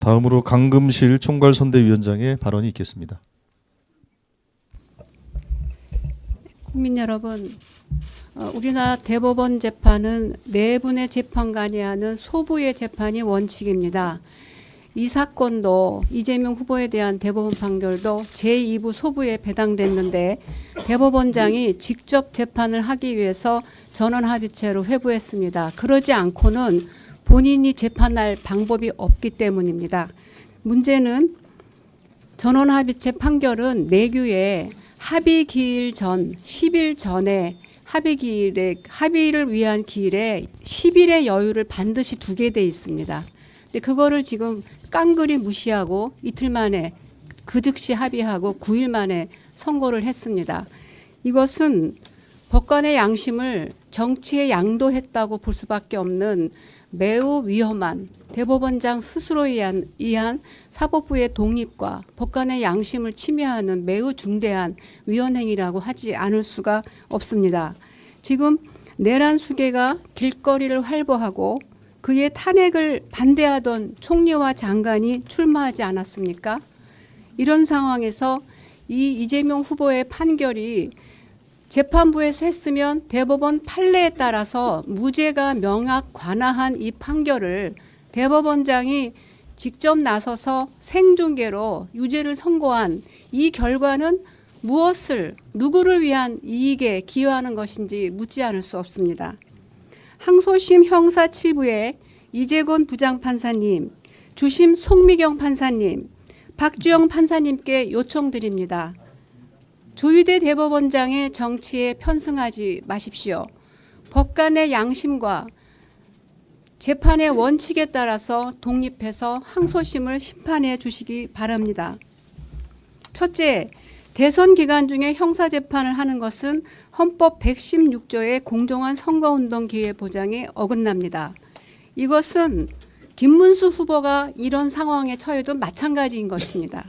다음으로 강금실 총괄선대위원장의 발언이 있겠습니다. 국민 여러분, 우리나라 대법원 재판은 네 분의 재판관이 하는 소부의 재판이 원칙입니다. 이 사건도 이재명 후보에 대한 대법원 판결도 제2부 소부에 배당됐는데 대법원장이 직접 재판을 하기 위해서 전원합의체로 회부했습니다. 그러지 않고는 본인이 재판할 방법이 없기 때문입니다. 문제는 전원합의체 판결은 내규에 합의 기일 전 10일 전에 합의를 위한 기일에 10일의 여유를 반드시 두게 돼 있습니다. 근데 그거를 지금 깡그리 무시하고 이틀 만에 그 즉시 합의하고 9일 만에 선고를 했습니다. 이것은 법관의 양심을 정치에 양도했다고 볼 수밖에 없는 매우 위험한 대법원장 스스로 의한 사법부의 독립과 법관의 양심을 침해하는 매우 중대한 위헌행위라고 하지 않을 수가 없습니다. 지금 내란 수계가 길거리를 활보하고 그의 탄핵을 반대하던 총리와 장관이 출마하지 않았습니까? 이런 상황에서 이 이재명 후보의 판결이 재판부에서 했으면 대법원 판례에 따라서 무죄가 명확 관하한 이 판결을 대법원장이 직접 나서서 생중계로 유죄를 선고한 이 결과는 누구를 위한 이익에 기여하는 것인지 묻지 않을 수 없습니다. 항소심 형사 7부의 이재곤 부장판사님, 주심 송미경 판사님, 박주영 판사님께 요청드립니다. 조희대 대법원장의 정치에 편승하지 마십시오. 법관의 양심과 재판의 원칙에 따라서 독립해서 항소심을 심판해 주시기 바랍니다. 첫째, 대선 기간 중에 형사재판을 하는 것은 헌법 116조의 공정한 선거운동 기회 보장에 어긋납니다. 이것은 김문수 후보가 이런 상황에 처해도 마찬가지인 것입니다.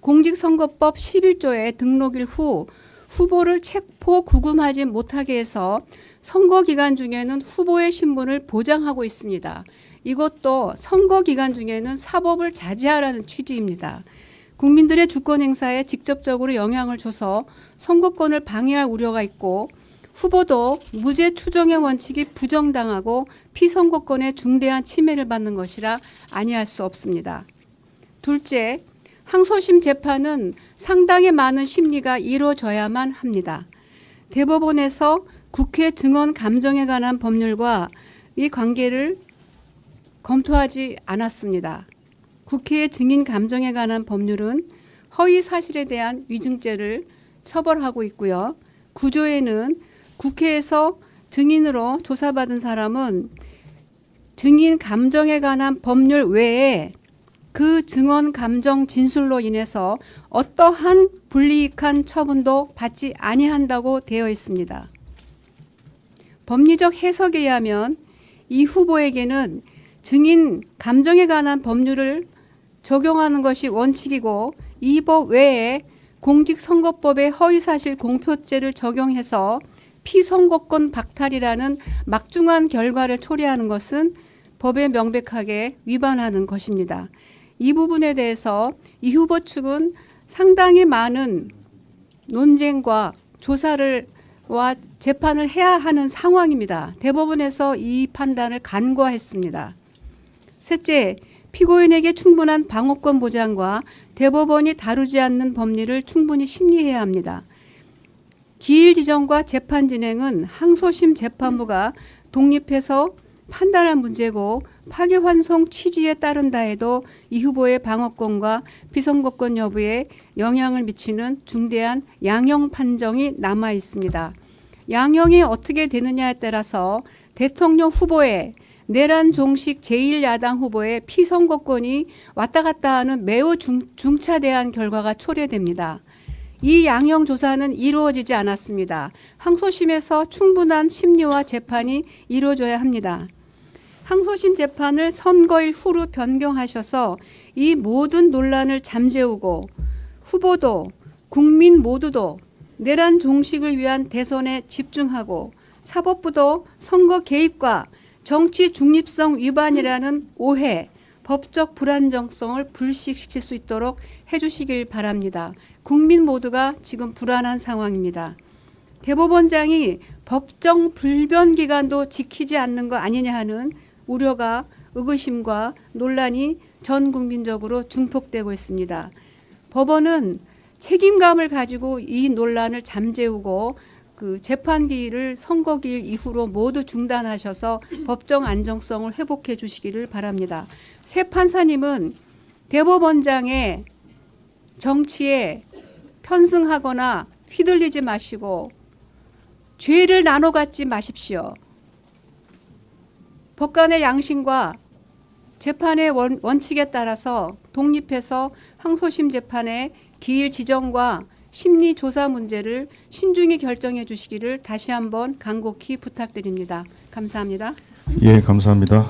공직선거법 11조의 등록일 후 후보를 체포 구금하지 못하게 해서 선거 기간 중에는 후보의 신분을 보장하고 있습니다. 이것도 선거 기간 중에는 사법을 자제하라는 취지입니다. 국민들의 주권 행사에 직접적으로 영향을 줘서 선거권을 방해할 우려가 있고 후보도 무죄 추정의 원칙이 부정당하고 피선거권의 중대한 침해를 받는 것이라 아니할 수 없습니다. 둘째, 항소심 재판은 상당히 많은 심리가 이루어져야만 합니다. 대법원에서 국회 증언 감정에 관한 법률과 이 관계를 검토하지 않았습니다. 국회의 증인 감정에 관한 법률은 허위 사실에 대한 위증죄를 처벌하고 있고요. 구조에는 국회에서 증인으로 조사받은 사람은 증인 감정에 관한 법률 외에 그 증언 감정 진술로 인해서 어떠한 불이익한 처분도 받지 아니한다고 되어 있습니다. 법리적 해석에 의하면 이 후보에게는 증인 감정에 관한 법률을 적용하는 것이 원칙이고 이 법 외에 공직선거법의 허위사실 공표죄를 적용해서 피선거권 박탈이라는 막중한 결과를 초래하는 것은 법에 명백하게 위반하는 것입니다. 이 부분에 대해서 이 후보 측은 상당히 많은 논쟁과 조사와 재판을 해야 하는 상황입니다. 대법원에서 이 판단을 간과했습니다. 셋째, 피고인에게 충분한 방어권 보장과 대법원이 다루지 않는 법리를 충분히 심리해야 합니다. 기일 지정과 재판 진행은 항소심 재판부가 독립해서 판단할 문제고 파기환송 취지에 따른다 해도 이 후보의 방어권과 피선거권 여부에 영향을 미치는 중대한 양형 판정이 남아 있습니다. 양형이 어떻게 되느냐에 따라서 대통령 후보의 내란 종식 제1야당 후보의 피선거권이 왔다 갔다 하는 매우 중차대한 결과가 초래됩니다. 이 양형 조사는 이루어지지 않았습니다. 항소심에서 충분한 심리와 재판이 이루어져야 합니다. 항소심 재판을 선거일 후로 변경하셔서 이 모든 논란을 잠재우고 후보도 국민 모두도 내란 종식을 위한 대선에 집중하고 사법부도 선거 개입과 정치 중립성 위반이라는 오해 법적 불안정성을 불식시킬 수 있도록 해주시길 바랍니다. 국민 모두가 지금 불안한 상황입니다. 대법원장이 법정 불변 기간도 지키지 않는 거 아니냐 하는 우려가 의구심과 논란이 전 국민적으로 증폭되고 있습니다. 법원은 책임감을 가지고 이 논란을 잠재우고 그 재판기일을 선거기일 이후로 모두 중단하셔서 법정 안정성을 회복해 주시기를 바랍니다. 새 판사님은 대법원장의 정치에 편승하거나 휘둘리지 마시고 죄를 나눠 갖지 마십시오. 법관의 양심과 재판의 원칙에 따라서 독립해서 항소심 재판의 기일 지정과 심리 조사 문제를 신중히 결정해 주시기를 다시 한번 간곡히 부탁드립니다. 감사합니다. 예, 감사합니다.